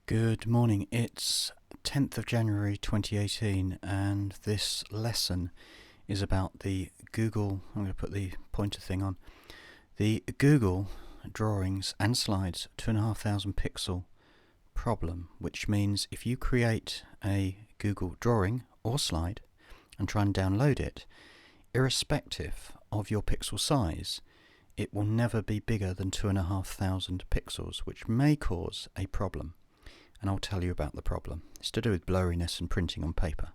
Good morning. It's 10th of January 2018 and this lesson is about the Google, I'm going to put the pointer thing on, the Google Drawings and Slides 2,500 pixel problem, which means if you create a Google drawing or slide and try and download it, irrespective of your pixel size, it will never be bigger than 2,500 pixels, which may cause a problem. And I'll tell you about the problem. It's to do with blurriness and printing on paper.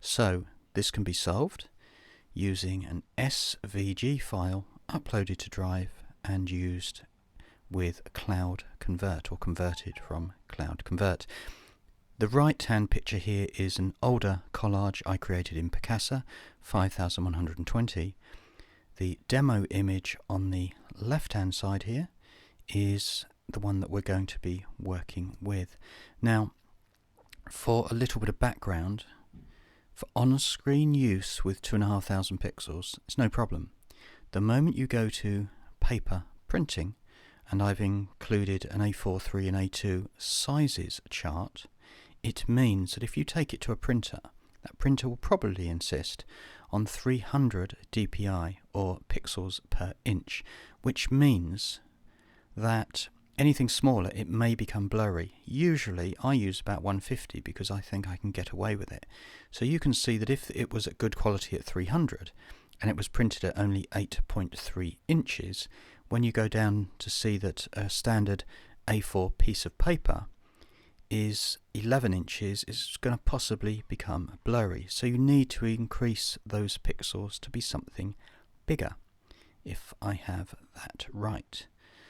So this can be solved using an SVG file uploaded to Drive and used with Cloud Convert, or converted from Cloud Convert. The right hand picture here is an older collage I created in Picasa 5120. The demo image on the left hand side here is the one that we're going to be working with. Now, for a little bit of background, for on-screen use with 2,500 pixels, it's no problem. The moment you go to paper printing, and I've included an A4, 3 and A2 sizes chart, it means that if you take it to a printer, that printer will probably insist on 300 dpi, or pixels per inch, which means that anything smaller, it may become blurry. Usually I use about 150 because I think I can get away with it. So you can see that if it was at good quality at 300 and it was printed at only 8.3 inches, when you go down to see that a standard A4 piece of paper is 11 inches, it's going to possibly become blurry. So you need to increase those pixels to be something bigger, if I have that right.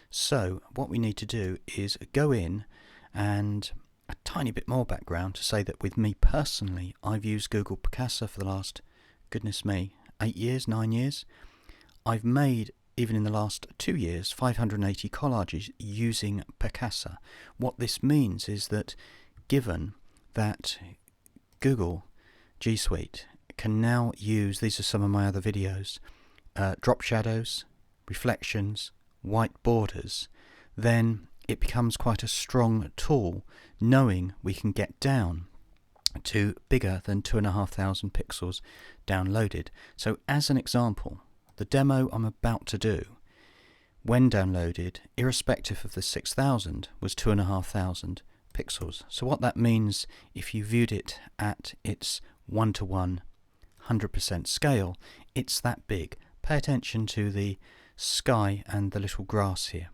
So what we need to do is go in, and a tiny bit more background to say that with me personally, I've used Google Picasa for the last, goodness me, 8 years, 9 years. I've made, even in the last 2 years, 580 collages using Picasa. What this means is that given that Google G Suite can now use, these are some of my other videos, drop shadows, reflections, white borders, then it becomes quite a strong tool, knowing we can get down to bigger than 2,500 pixels downloaded. So as an example, the demo I'm about to do, when downloaded, irrespective of the 6,000, was 2,500 pixels. So what that means, if you viewed it at its 1:1 100% scale, it's that big. Pay attention to the sky and the little grass here.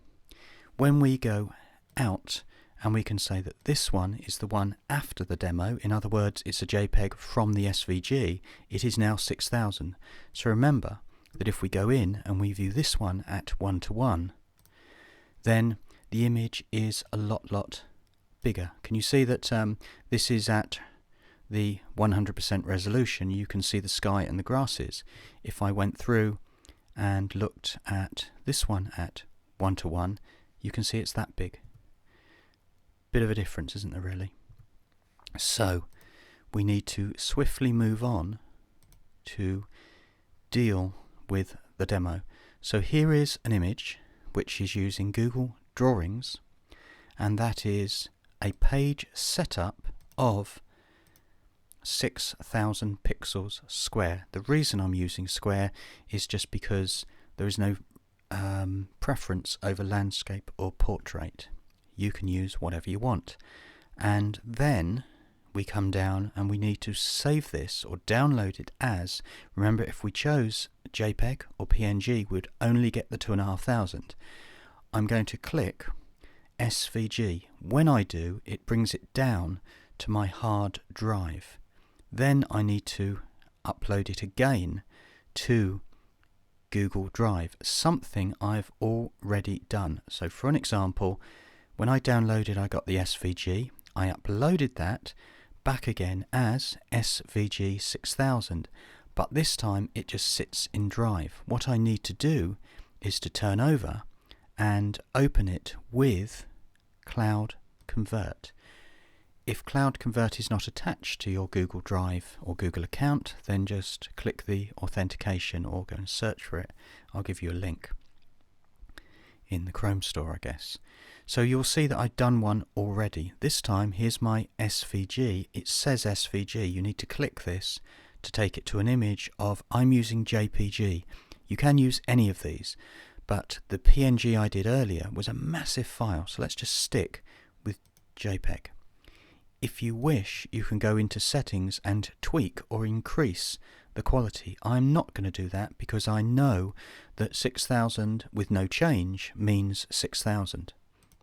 When we go out and we can say that this one is the one after the demo, in other words it's a JPEG from the SVG, it is now 6,000. So remember that if we go in and we view this one at 1:1, then the image is a lot bigger. Can you see that this is at the 100% resolution? You can see the sky and the grasses. If I went through and looked at this one at 1:1, you can see it's that big. Bit of a difference, isn't there, really? So we need to swiftly move on to deal with the demo. So here is an image which is using Google Drawings, and that is a page setup of 6,000 pixels square. The reason I'm using square is just because there is no preference over landscape or portrait. You can use whatever you want. And then we come down and we need to save this or download it as, remember, if we chose JPEG or PNG, we'd only get the 2,500. I'm going to click SVG. When I do, it brings it down to my hard drive. Then I need to upload it again to Google Drive, something I've already done. So for an example, when I downloaded, I got the SVG. I uploaded that back again as SVG 6000, but this time it just sits in Drive. What I need to do is to turn over and open it with Cloud Convert. If Cloud Convert is not attached to your Google Drive or Google account, then just click the authentication or go and search for it. I'll give you a link in the Chrome store, I guess. So you'll see that I've done one already. This time, here's my SVG. It says SVG. You need to click this to take it to an image of, I'm using JPG. You can use any of these, but the PNG I did earlier was a massive file, so let's just stick with JPEG. If you wish, you can go into settings and tweak or increase the quality. I'm not going to do that because I know that 6000 with no change means 6000.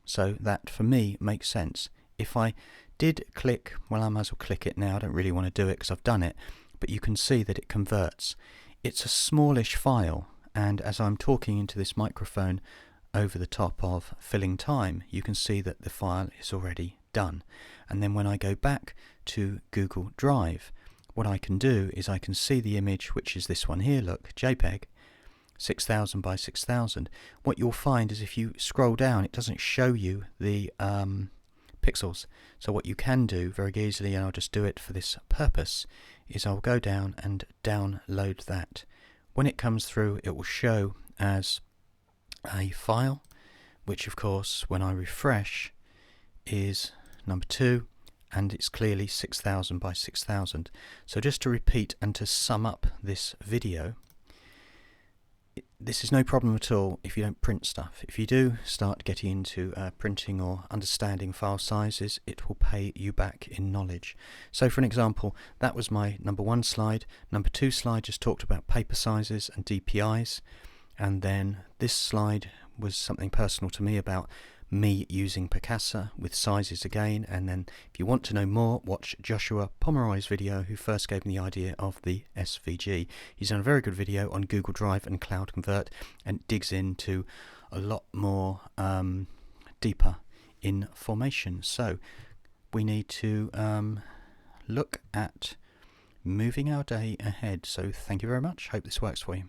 So that for me makes sense. If I did click, well, I might as well click it now. I don't really want to do it because I've done it, but you can see that it converts. It's a smallish file, and as I'm talking into this microphone over the top of filling time, you can see that the file is already done. And then when I go back to Google Drive, what I can do is I can see the image, which is this one here, look, JPEG, 6000 by 6000. What you'll find is if you scroll down, it doesn't show you the pixels. So what you can do very easily, and I'll just do it for this purpose, is I'll go down and download that. When it comes through, it will show as a file, which of course when I refresh is number 2, and it's clearly 6000 by 6000. So just to repeat and to sum up this video, this is no problem at all if you don't print stuff. If you do start getting into printing or understanding file sizes, it will pay you back in knowledge. So for an example, that was my number 1 slide. Number 2 slide just talked about paper sizes and DPIs, and then this slide was something personal to me about me using Picasa with sizes again. And then if you want to know more, watch Joshua Pomeroy's video, who first gave me the idea of the SVG. He's done a very good video on Google Drive and Cloud Convert, and digs into a lot more deeper information. So we need to look at moving our day ahead. So thank you very much. Hope this works for you.